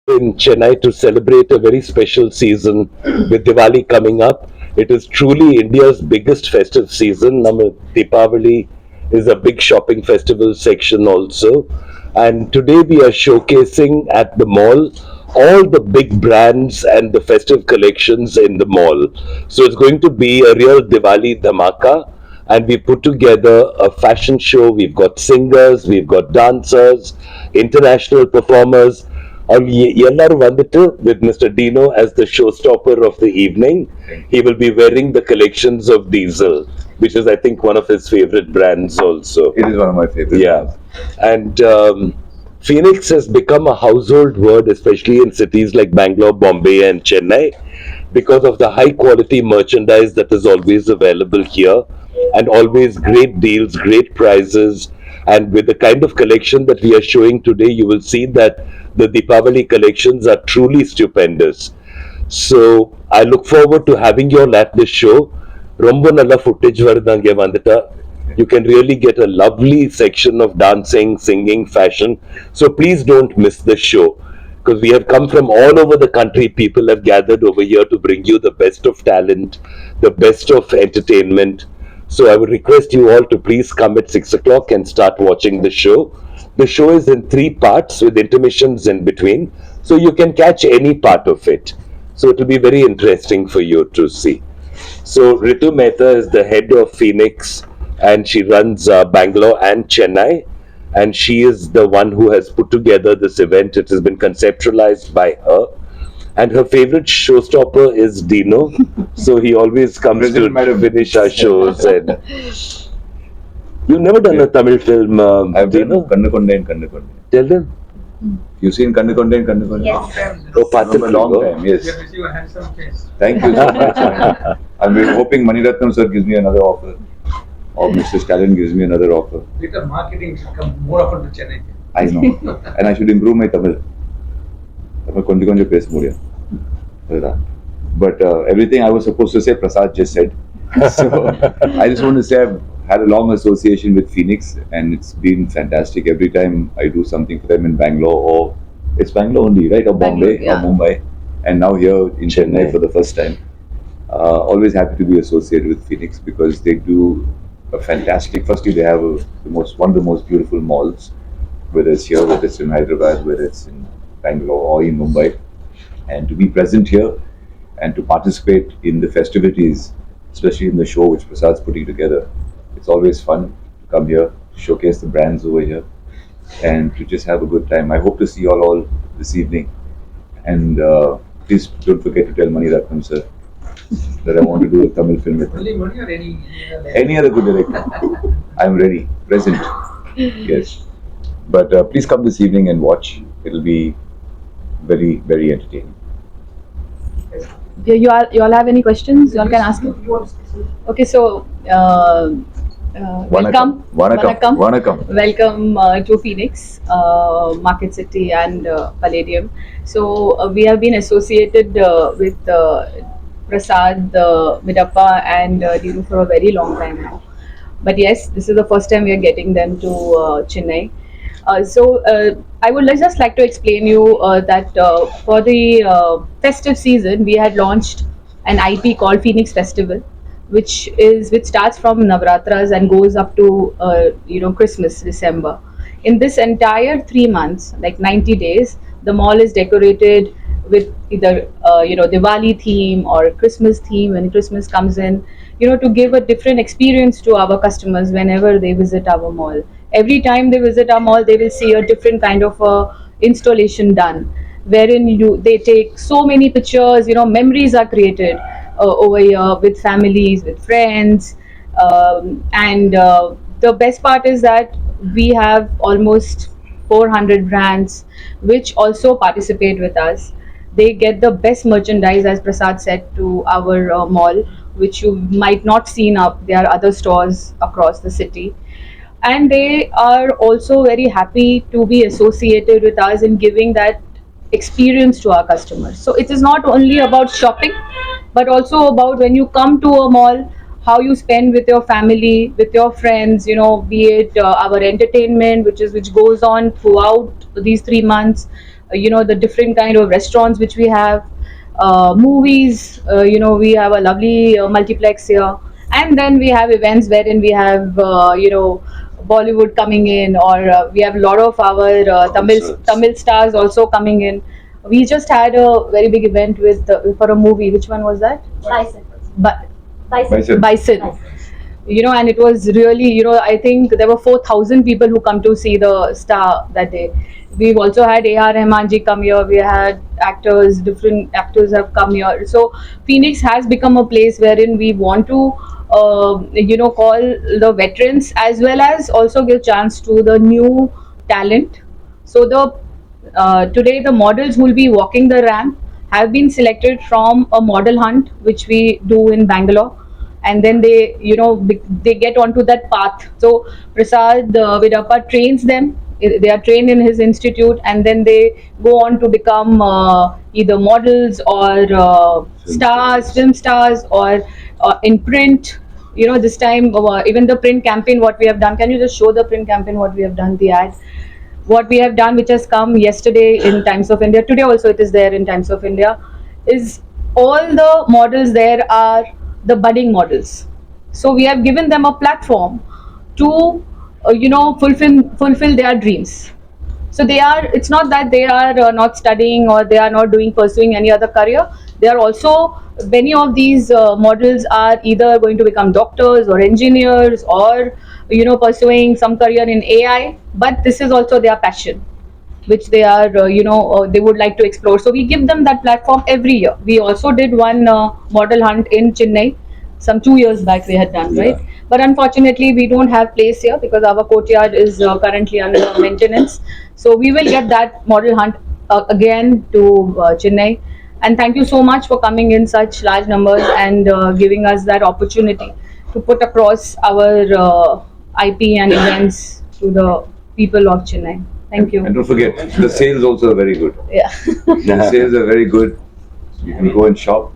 in Chennai to celebrate a very special season with Diwali coming up. It is truly India's biggest festive season. Deepavali is a big shopping festival section also. And today we are showcasing at the mall all the big brands and the festive collections in the mall. So it's going to be a real Diwali dhamaka, and we put together a fashion show. We've got singers, we've got dancers, international performers. எல்லாரும் வந்துட்டு with Mr. Dino as the showstopper of the evening. He will be wearing the collections of Diesel, which is, I think, one of his favorite brands also. It is one of my favorites. Yeah. And Phoenix has become a household word, especially in cities like Bangalore, Bombay, and Chennai, because of the high quality merchandise that is always available here, and always great deals, great prices. And with the kind of collection that we are showing today, you will see that the Deepavali collections are truly stupendous. So I look forward to having you all at this show. Rombo nalla footage varudanga vandita. You can really get a lovely section of dancing, singing, fashion. So please don't miss the show, because we have come from all over the country. People have gathered over here to bring you the best of talent, the best of entertainment. So I would request you all to please come at 6 o'clock and start watching the show. The show is in 3 parts with intermissions in between, so you can catch any part of it. So it will be very interesting for you to see. So Ritu Mehta is the head of Phoenix, and she runs Bangalore and Chennai, and she is the one who has put together this event. It has been conceptualized by her, and her favorite showstopper is Dino. So he always comes to finish our shows. And you've never done a Tamil film, I've done Dino? Kannukonde and Kannukonde. Tell them. You've seen Kannukonde and Kannukonde? Yes. Oh, part From a long time, yes. You have a handsome face. Thank you so much. I'm hoping Mani Ratnam sir gives me another offer, or Mr. Stalin gives me another offer. Little marketing should come more often to Chennai. I know. And I should improve my Tamil. Tamil konja pesa mudiyum. But everything I was supposed to say, Prasad just said. So I just want to say I've had a long association with Phoenix, and it's been fantastic. Every time I do something for them in Bangalore, or it's Bangalore only, right? Or Bombay, Bangalore, yeah. or Mumbai, and now here in Chennai for the first time. Always happy to be associated with Phoenix because they do a fantastic. Firstly, they have one of the most beautiful malls, whether it's here, whether it's in Hyderabad, whether it's in Bangalore or in Mumbai, and to be present here and to participate in the festivities, especially in the show which Prasad's putting together. It's always fun to come here, showcase the brands over here, and to just have a good time. I hope to see you all this evening. And please don't forget to tell Mani Ratnam sir that I want to do a Tamil film with him. Only money or Any other good director. I'm ready, present. Yes. But please come this evening and watch. It'll be very, very entertaining. You all have any questions? You all can ask him. Okay, so welcome. Vanakkam. Vanakkam. Welcome to Phoenix, Market City, and Palladium. So we have been associated with Prasad, Midappa, and Dinu for a very long time now. But yes, this is the first time we are getting them to Chennai. So I would just like to explain you that for the festive season, we had launched an IP called Phoenix Festival, which starts from Navratras and goes up to Christmas, December. In this entire 3 months, like 90 days, the mall is decorated with either Diwali theme or Christmas theme when Christmas comes in, to give a different experience to our customers whenever they visit our mall. Every time they visit our mall, they will see a different kind of installation done, wherein they take so many pictures. Memories are created over here with families, with friends, and the best part is that we have almost 400 brands which also participate with us. They get the best merchandise, as Prasad said, to our mall, which you might not see up. There are other stores across the city, and they are also very happy to be associated with us in giving that experience to our customers. So it is not only about shopping, but also about when you come to a mall, how you spend with your family, with your friends, be it our entertainment, which goes on throughout these 3 months, the different kind of restaurants which we have, movies. We have a lovely multiplex here, and then we have events wherein we have Bollywood coming in, or we have a lot of our Concerts. Tamil stars also coming in. We just had a very big event with for a movie. Which one was that? Bison. But Bison. Bison. And it was really, I think there were 4,000 people who come to see the star that day. We've also had A.R. Rahman ji come here. We had actors, different actors have come here. So Phoenix has become a place wherein we want to, call the veterans as well as also give chance to the new talent. So today the models who will be walking the ramp have been selected from a model hunt which we do in Bangalore, and then they get onto that path. So Prasad Vidappa trains them. They are trained in his institute, and then they go on to become either models or stars, film stars, or in print. This time even the print campaign what we have done. Can you just show the print campaign what we have done, the ad? What we have done, which has come yesterday in Times of India, today also it is there in Times of India, is all the models there are the budding models. So we have given them a platform to, fulfill their dreams. So it's not that they are not studying or they are not pursuing any other career. They are also, many of these models are either going to become doctors or engineers, or pursuing some career in AI, but this is also their passion which they are they would like to explore. So we give them that platform every year. We also did one model hunt in Chennai some 2 years back we had done, right? But unfortunately we don't have place here because our courtyard is currently under maintenance. So we will get that model hunt again to Chennai. And thank you so much for coming in such large numbers and giving us that opportunity to put across our IP and events to the people of Chennai. Thank you. And don't forget, the sales also are very good. Yeah. The sales are very good. You can go and shop.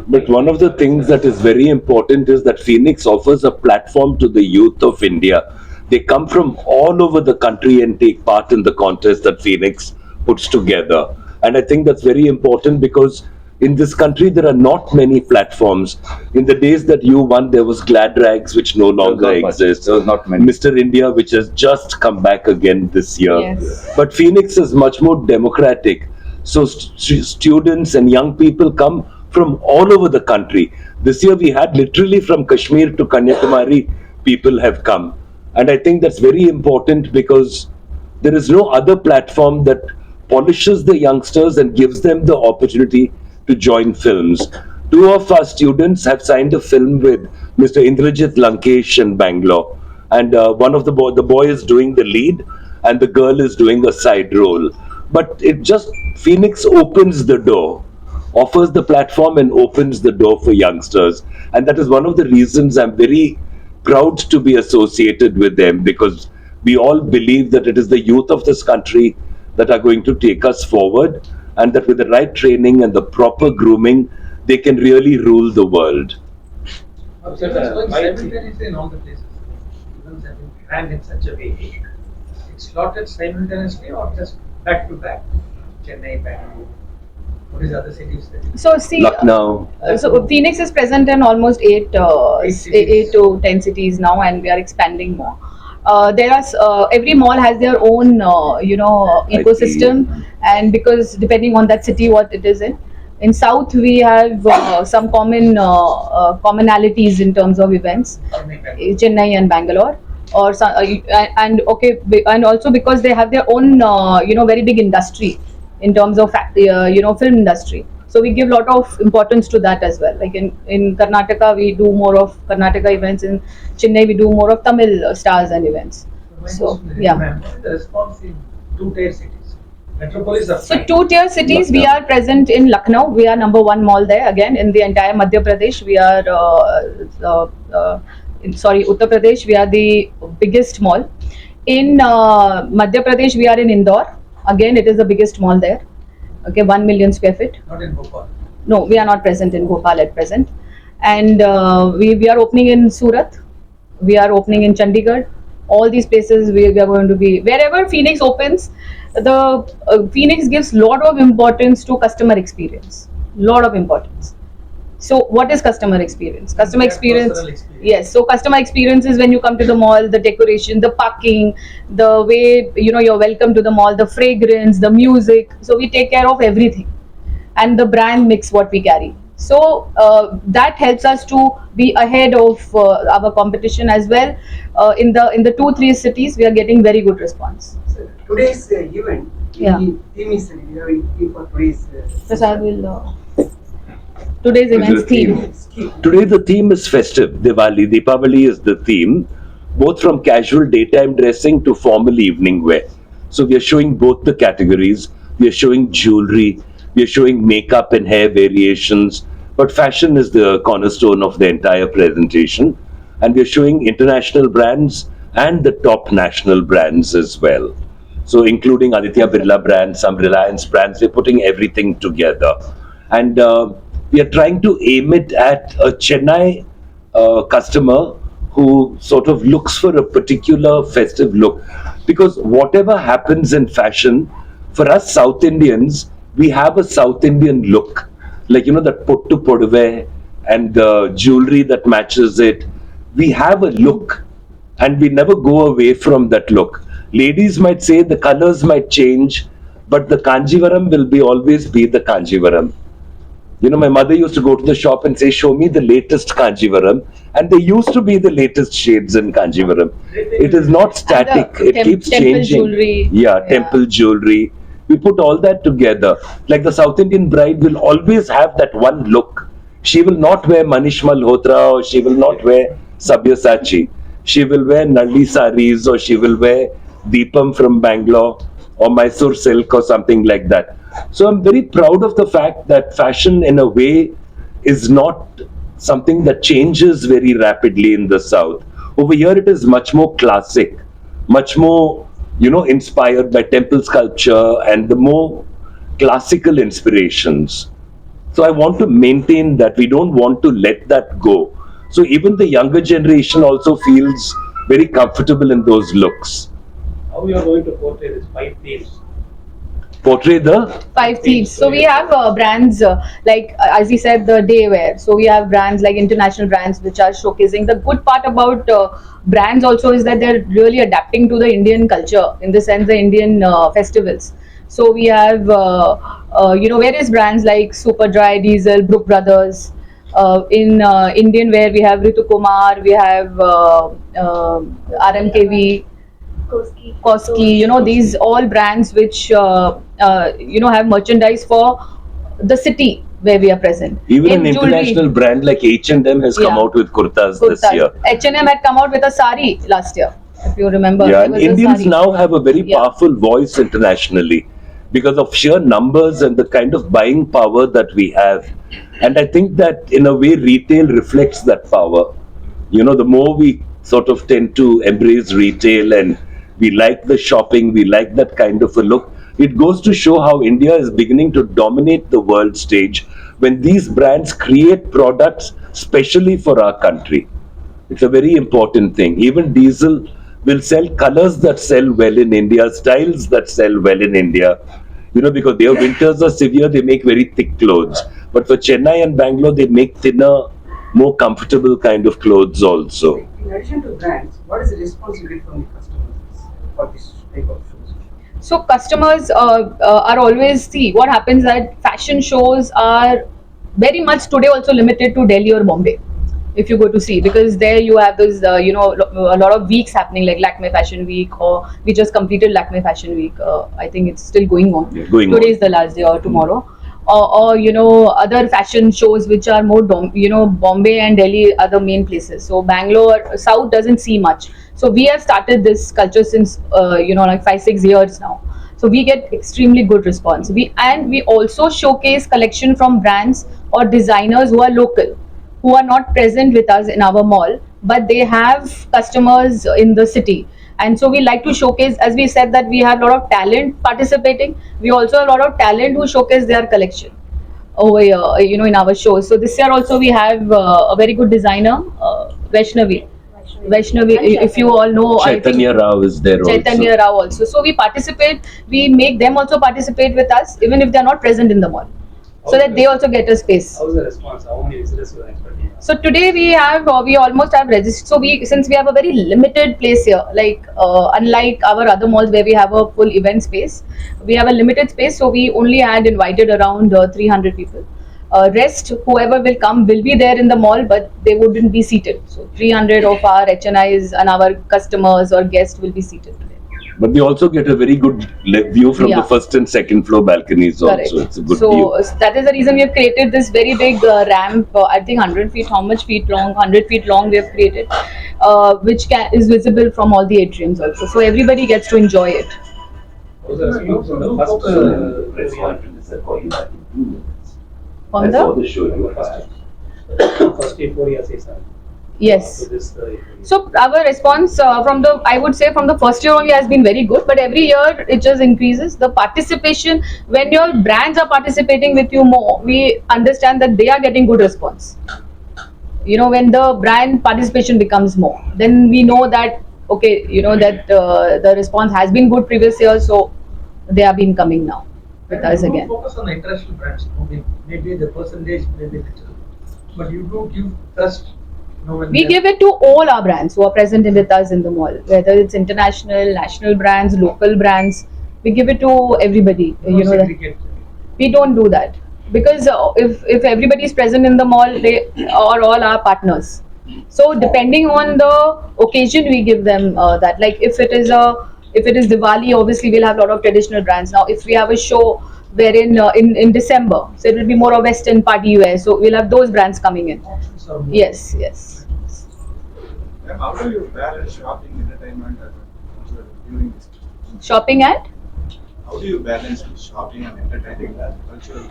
But one of the things that is very important is that Phoenix offers a platform to the youth of India. They come from all over the country and take part in the contest that Phoenix puts together. And I think that's very important because in this country there are not many platforms. In the days that you won, there was Glad Rags, which no longer not much. exists. There was not many. Mr. India, which has just come back again this year. Yes. But Phoenix is much more democratic. So students and young people come from all over the country. This year we had literally from Kashmir to Kanyakumari, people have come. And I think that's very important because there is no other platform that polishes the youngsters and gives them the opportunity to join films. Two of our students have signed a film with Mr. Indrajit Lankesh in Bangalore. And one of the boy is doing the lead and the girl is doing a side role. But Phoenix opens the door, offers the platform and opens the door for youngsters. And that is one of the reasons I'm very proud to be associated with them, because we all believe that it is the youth of this country that are going to take us forward, and that with the right training and the proper grooming, they can really rule the world. So it's going simultaneously in all the places. Events have been planned in such a way. It's slotted simultaneously or just back to back. Chennai, Bangalore. What is other cities that? So see, Lucknow. so Phoenix is present in almost 8 to 10 cities now, and we are expanding more. There are every mall has their own ecosystem, and because depending on that city what it is in. In South we have some common commonalities in terms of events, Chennai and Bangalore, or and also because they have their own very big industry in terms of film industry. So we give a lot of importance to that as well. Like in Karnataka, we do more of Karnataka events. In Chennai, we do more of Tamil stars and events. So yeah. The response in two-tier cities. Metropolis are So fine. 2-tier cities, we are present in Lucknow. We are number 1 mall there. Again, in the entire Madhya Pradesh, we are Uttar Pradesh, we are the biggest mall. In Madhya Pradesh, we are in Indore. Again, it is the biggest mall there. Okay, 1 million square feet. Not in Bhopal. No, we are not present in Bhopal at present. And we are opening in Surat. We are opening in Chandigarh. All these places we are going to be, wherever Phoenix opens, the Phoenix gives lot of importance to customer experience, lot of importance. So what is customer experience? Customer That experience, personal experience. yes. So customer experience is when you come to the mall, the decoration, the parking, the way you're welcome to the mall, the fragrance, the music. So we take care of everything, and the brand mix what we carry. So that helps us to be ahead of our competition as well. In the 2-3 cities, we are getting very good response. So today's event, Yeah. the theme is we have a theme for today's Prasad will. Today's Is event's the theme. theme. Today the theme is festive. Deepavali is the theme, both from casual daytime dressing to formal evening wear. So we are showing both the categories. We are showing jewelry. We are showing makeup and hair variations. But fashion is the cornerstone of the entire presentation. And we are showing international brands and the top national brands as well. So including Aditya Birla brands, some Reliance brands, we're putting everything together. And we are trying to aim it at a Chennai customer who sort of looks for a particular festive look. Because whatever happens in fashion, for us South Indians, we have a South Indian look. Like, that pottu podave and the jewelry that matches it. We have a look and we never go away from that look. Ladies might say the colors might change, but the Kanjivaram will always be the Kanjivaram. My mother used to go to the shop and say, "Show me the latest Kanjivaram," and there used to be the latest shades in Kanjivaram. It is not static; And the it keeps temple changing. jewelry. Yeah, Yeah. temple jewelry. We put all that together. Like the South Indian bride will always have that one look. She will not wear Manish Malhotra, or she will not wear Sabyasachi. She will wear Nalli saris, or she will wear Deepam from Bangalore, or Mysore silk, or something like that. So I'm very proud of the fact that fashion, in a way, is not something that changes very rapidly in the South. Over here, it is much more classic, much more, inspired by temple sculpture and the more classical inspirations. So I want to maintain that. We don't want to let that go. So even the younger generation also feels very comfortable in those looks. How you are going to portray these 5 themes? Portray the 5 themes. So we have brands like, as you said, the day wear. So we have brands like international brands which are showcasing. The good part about brands also is that they're really adapting to the Indian culture, in the sense the Indian festivals. So we have various brands like Superdry, Diesel, Brook Brothers. In Indian wear, we have Ritu Kumar, we have RMKV, Koski, these all brands which have merchandise for the city where we are present. even an In jewelry, international brand like H&M has come Yeah. out with kurtas this kurtas. year. H&M had come out with a sari last year, if you remember. Yeah, There and was a Indians sari. now have a very Yeah. powerful voice internationally because of sheer numbers and the kind of buying power that we have. And I think that in a way retail reflects that power. The more we sort of tend to embrace retail and we like the shopping, we like that kind of a look, it goes to show how India is beginning to dominate the world stage when these brands create products specially for our country. It's a very important thing. Even Diesel will sell colors that sell well in India, styles that sell well in India. Because their winters are severe, they make very thick clothes. But for Chennai and Bangalore, they make thinner, more comfortable kind of clothes also. In addition to brands, what is the response you get from the customers for this type of shows? So customers are always, see what happens, that fashion shows are very much today also limited to Delhi or Bombay. If you go to see, because there you have this a lot of weeks happening, like Lakme Fashion Week, or we just completed Lakme Fashion Week. I think it's still going on. Going on. Today is the last day, or tomorrow. Or other fashion shows which are more Bombay and Delhi are the main places. So Bangalore South doesn't see much. So we have started this culture since like 5-6 years now. So we get extremely good response. We also showcase collection from brands or designers who are local, who are not present with us in our mall, but they have customers in the city. And so we like to showcase, as we said, that we have a lot of talent participating. We also have a lot of talent who showcase their collection over here, in our shows. So this year also we have a very good designer, Vaishnavi. Vaishnavi, if you all know, I think Chaitanya Rao is there Chaitanya Rao also. So we participate, we make them also participate with us, even if they are not present in the mall, so that they also get a space. How's the response? How many visitors you are expecting? So today we almost have registered. So since we have a very limited place here, like unlike our other malls where we have a full event space, we have a limited space. So we only had invited around 300 people. Rest, whoever will come will be there in the mall, but they wouldn't be seated. So 300 of our HNIs and our customers or guests will be seated today. But they also get a very good view from Yeah. the first and second floor balconies Correct. also. It's a good So view. that is the reason we have created this very big ramp. I think 100 feet. How much feet long? 100 feet long. We have created, which is visible from all the atriums also. So everybody gets to enjoy it. How's the response from the first Press area? conference, I'll call you back in 2 minutes. On I saw the the show you First, had. first A4 says that. yes. So this So our response from the, I would say from the first year only has been very good, but every year it just increases. The participation, when your brands are participating with you more, we understand that they are getting good response. You know, when the brand participation becomes more, then we know that, okay, you know that the response has been good previous year, so they have been coming now with us you again. don't focus on the international brands. You know, maybe the percentage may be little, but you do give trust. You know, when We they- give it to all our brands who are present with us in the mall, whether it's international, national brands, local brands. We give it to everybody. you You know that segregate. we don't do that because if everybody is present in the mall, they are all our partners. So depending on the occasion, we give them that. Like if it is Diwali, obviously we'll have a lot of traditional brands. Now if we have a show wherein in December, so it will be more of Western party wear. So we'll have those brands coming in. So Yes, yes. Ma'am, how do you balance shopping, entertainment, and culture during this? Shopping at. How do you balance shopping and entertaining and cultural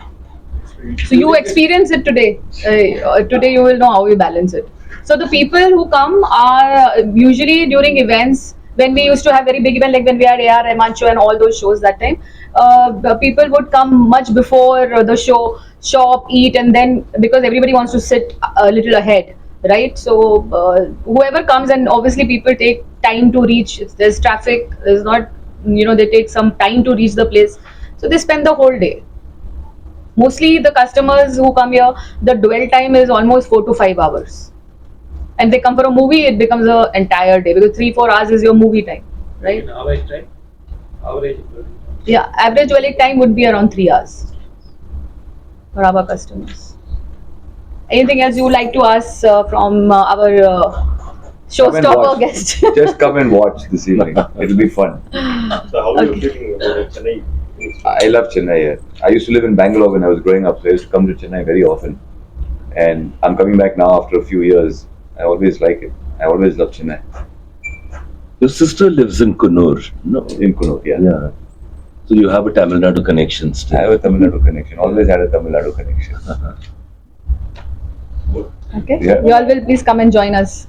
experience? So you experience it today. Today you will know how we balance it. So the people who come are usually during events when we used to have very big event like when we had AR Rahman show and all those shows that time. The people would come much before the show, shop, eat, and then because everybody wants to sit a little ahead, right? So whoever comes, and obviously people take time to reach. If there's traffic, there's not, you know, they take some time to reach the place. So they spend the whole day. Mostly the customers who come here, the dwell time is almost 4 to 5 hours. And they come for a movie, it becomes an entire day because 3-4 hours is your movie time, right? in average time, average. Yeah, average dwelling time would be around 3 hours for our customers. Anything else you would like to ask from our Come and showstopper watch. guest? Just come and watch this evening. It'll be fun. So how are you feeling about Chennai? I love Chennai. I used to live in Bangalore when I was growing up, so I used to come to Chennai very often. And I'm coming back now after a few years. I always like it. I always love Chennai. Your sister lives in Kannur. No. In Kunur, yeah. Yeah. So you have a Tamil Nadu connection I still. have a Tamil Nadu connection. Always had a Tamil Nadu connection. Okay, Yeah. you all will please come and join us.